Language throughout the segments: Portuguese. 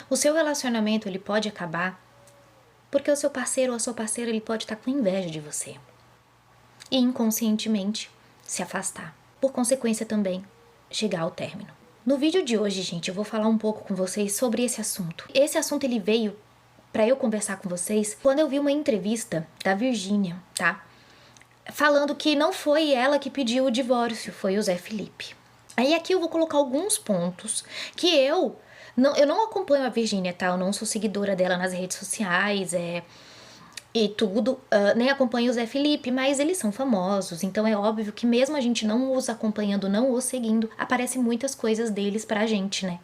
O seu relacionamento, ele pode acabar porque o seu parceiro ou a sua parceira, ele pode estar com inveja de você. E inconscientemente se afastar. Por consequência também, chegar ao término. No vídeo de hoje, gente, eu vou falar um pouco com vocês sobre esse assunto. Esse assunto, ele veio para eu conversar com vocês quando eu vi uma entrevista da Virgínia, tá? Falando que não foi ela que pediu o divórcio, foi o Zé Felipe. Aí aqui eu vou colocar alguns pontos que eu não acompanho a Virgínia, tá? Eu não sou seguidora dela nas redes sociais, e tudo, nem acompanho o Zé Felipe, mas eles são famosos, então é óbvio que mesmo a gente não os acompanhando, não os seguindo, aparecem muitas coisas deles pra gente, né?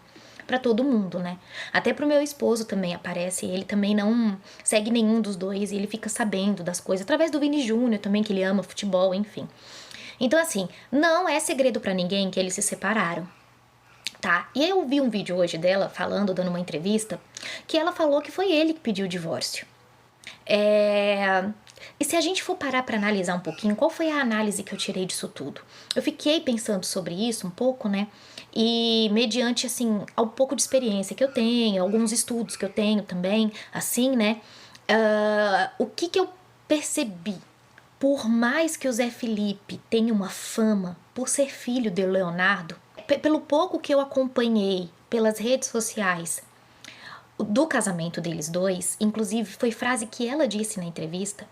Pra todo mundo, né? Até pro meu esposo também aparece, ele também não segue nenhum dos dois, e ele fica sabendo das coisas, através do Vini Júnior também, que ele ama futebol, enfim. Então assim, não é segredo pra ninguém que eles se separaram, tá? E eu vi um vídeo hoje dela falando, dando uma entrevista, que ela falou que foi ele que pediu o divórcio. E se a gente for parar para analisar um pouquinho, qual foi a análise que eu tirei disso tudo? Eu fiquei pensando sobre isso um pouco, né? E mediante, assim, um pouco de experiência que eu tenho, alguns estudos que eu tenho também, assim, né? O que eu percebi? Por mais que o Zé Felipe tenha uma fama por ser filho de Leonardo, pelo pouco que eu acompanhei pelas redes sociais do casamento deles dois, inclusive foi frase que ela disse na entrevista,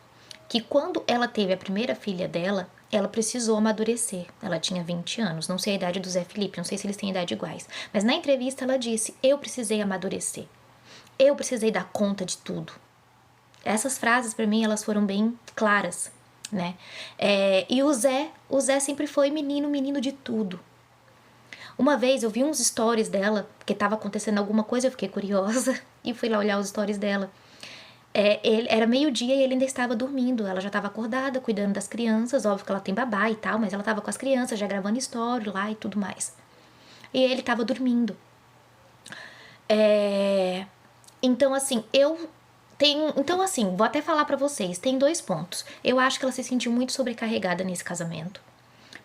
que quando ela teve a primeira filha dela, ela precisou amadurecer. Ela tinha 20 anos, não sei a idade do Zé Felipe, não sei se eles têm idade iguais. Mas na entrevista ela disse, eu precisei amadurecer. Eu precisei dar conta de tudo. Essas frases para mim, elas foram bem claras, né? E o Zé sempre foi menino de tudo. Uma vez eu vi uns stories dela, porque tava acontecendo alguma coisa, eu fiquei curiosa e fui lá olhar os stories dela. Era meio-dia e ele ainda estava dormindo, ela já estava acordada, cuidando das crianças, óbvio que ela tem babá e tal, mas ela estava com as crianças, já gravando story lá e tudo mais. E ele estava dormindo. Então assim, vou até falar pra vocês, tem 2 pontos. Eu acho que ela se sentiu muito sobrecarregada nesse casamento.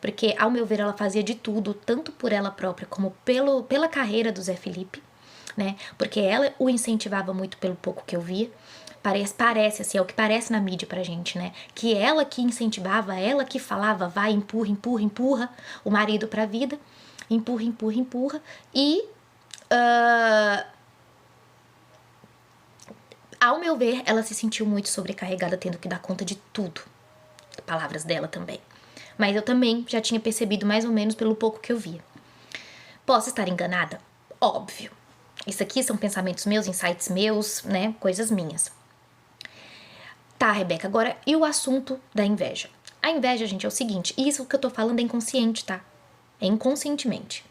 Porque, ao meu ver, ela fazia de tudo, tanto por ela própria como pela carreira do Zé Felipe, né? Porque ela o incentivava muito pelo pouco que eu via. Parece assim, é o que parece na mídia pra gente, né? Que ela que incentivava, ela que falava, vai, empurra, empurra, empurra o marido pra vida. Empurra, empurra, empurra. E, ao meu ver, ela se sentiu muito sobrecarregada, tendo que dar conta de tudo. Palavras dela também. Mas eu também já tinha percebido mais ou menos pelo pouco que eu via. Posso estar enganada? Óbvio. Isso aqui são pensamentos meus, insights meus, né? Coisas minhas. Tá, Rebeca, agora e o assunto da inveja? A inveja, gente, é o seguinte, isso que eu tô falando é inconsciente, tá? É inconscientemente.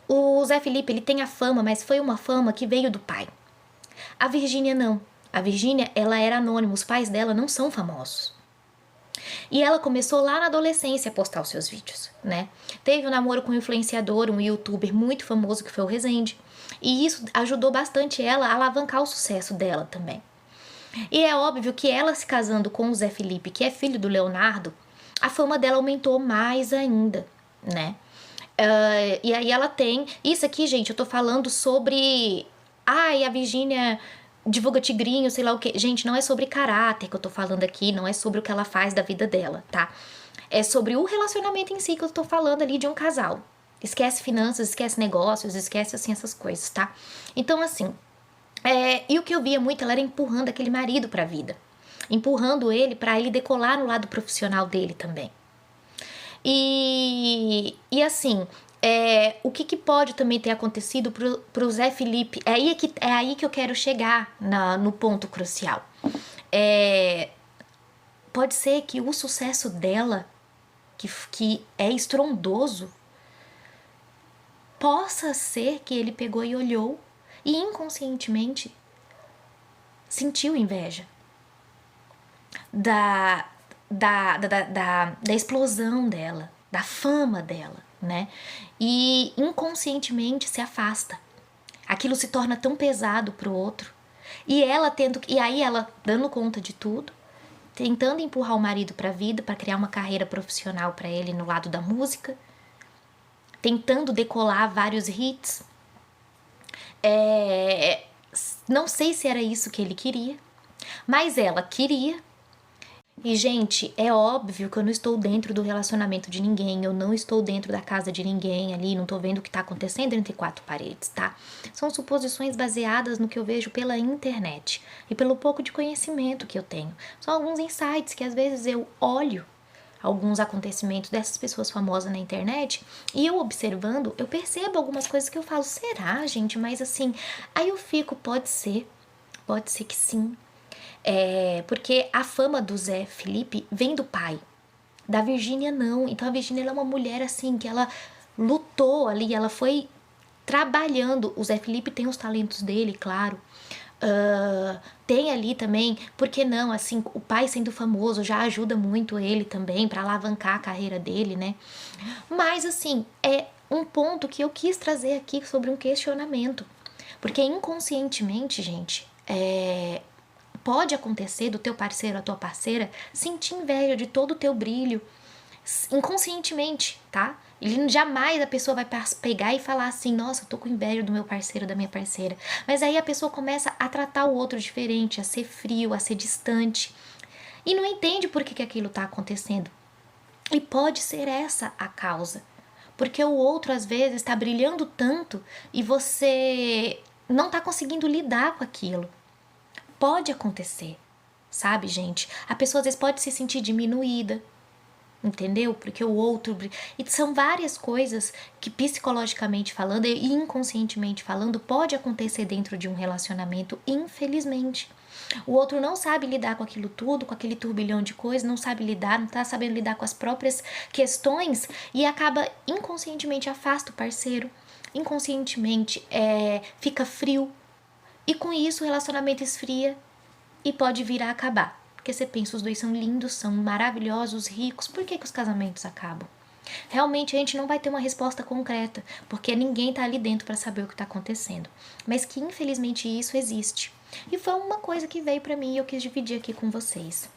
O Zé Felipe, ele tem a fama, mas foi uma fama que veio do pai. A Virgínia não. A Virgínia, ela era anônima, os pais dela não são famosos. E ela começou lá na adolescência a postar os seus vídeos, né? Teve um namoro com um influenciador, um youtuber muito famoso que foi o Rezende. E isso ajudou bastante ela a alavancar o sucesso dela também. E é óbvio que ela se casando com o Zé Felipe, que é filho do Leonardo, a fama dela aumentou mais ainda, né? E aí ela tem... Isso aqui, gente, eu tô falando sobre... Ai, a Virgínia divulga tigrinho, sei lá o que. Gente, não é sobre caráter que eu tô falando aqui, não é sobre o que ela faz da vida dela, tá? É sobre o relacionamento em si que eu tô falando ali de um casal. Esquece finanças, esquece negócios, esquece assim essas coisas, tá? Então assim, e o que eu via muito, ela era empurrando aquele marido pra vida. Empurrando ele pra ele decolar no lado profissional dele também. E assim, o que pode também ter acontecido pro Zé Felipe? É aí que eu quero chegar no ponto crucial. Pode ser que o sucesso dela, que é estrondoso, possa ser que ele pegou e olhou e inconscientemente sentiu inveja da explosão dela, da fama dela, né? E inconscientemente se afasta. Aquilo se torna tão pesado pro outro. E aí ela dando conta de tudo, tentando empurrar o marido pra vida, pra criar uma carreira profissional pra ele no lado da música, tentando decolar vários hits. Não sei se era isso que ele queria, mas ela queria. E, gente, é óbvio que eu não estou dentro do relacionamento de ninguém, eu não estou dentro da casa de ninguém ali, não tô vendo o que tá acontecendo entre quatro paredes, tá? São suposições baseadas no que eu vejo pela internet e pelo pouco de conhecimento que eu tenho. São alguns insights que às vezes eu olho alguns acontecimentos dessas pessoas famosas na internet e eu observando, eu percebo algumas coisas que eu falo, será, gente? Mas assim, aí eu fico, pode ser que sim. Porque a fama do Zé Felipe vem do pai. Da Virgínia não. Então a Virgínia ela é uma mulher assim que ela lutou ali, ela foi trabalhando. O Zé Felipe tem os talentos dele, claro. Tem ali também, por que não, assim, o pai sendo famoso já ajuda muito ele também pra alavancar a carreira dele, né? Mas assim, é um ponto que eu quis trazer aqui sobre um questionamento. Porque inconscientemente, gente, pode acontecer do teu parceiro, a tua parceira, sentir inveja de todo o teu brilho, inconscientemente, tá? Ele jamais a pessoa vai pegar e falar assim, nossa, eu tô com inveja do meu parceiro, da minha parceira. Mas aí a pessoa começa a tratar o outro diferente, a ser frio, a ser distante. E não entende por que aquilo tá acontecendo. E pode ser essa a causa. Porque o outro, às vezes, está brilhando tanto e você não tá conseguindo lidar com aquilo. Pode acontecer, sabe, gente? A pessoa às vezes pode se sentir diminuída, entendeu? Porque o outro. E são várias coisas que, psicologicamente falando e inconscientemente falando, pode acontecer dentro de um relacionamento, infelizmente. O outro não sabe lidar com aquilo tudo, com aquele turbilhão de coisas, não sabe lidar, não tá sabendo lidar com as próprias questões e acaba inconscientemente afasta o parceiro, inconscientemente fica frio. E com isso o relacionamento esfria e pode vir a acabar. Porque você pensa, os dois são lindos, são maravilhosos, ricos, por que os casamentos acabam? Realmente a gente não vai ter uma resposta concreta, porque ninguém tá ali dentro para saber o que tá acontecendo. Mas que infelizmente isso existe. E foi uma coisa que veio para mim e eu quis dividir aqui com vocês.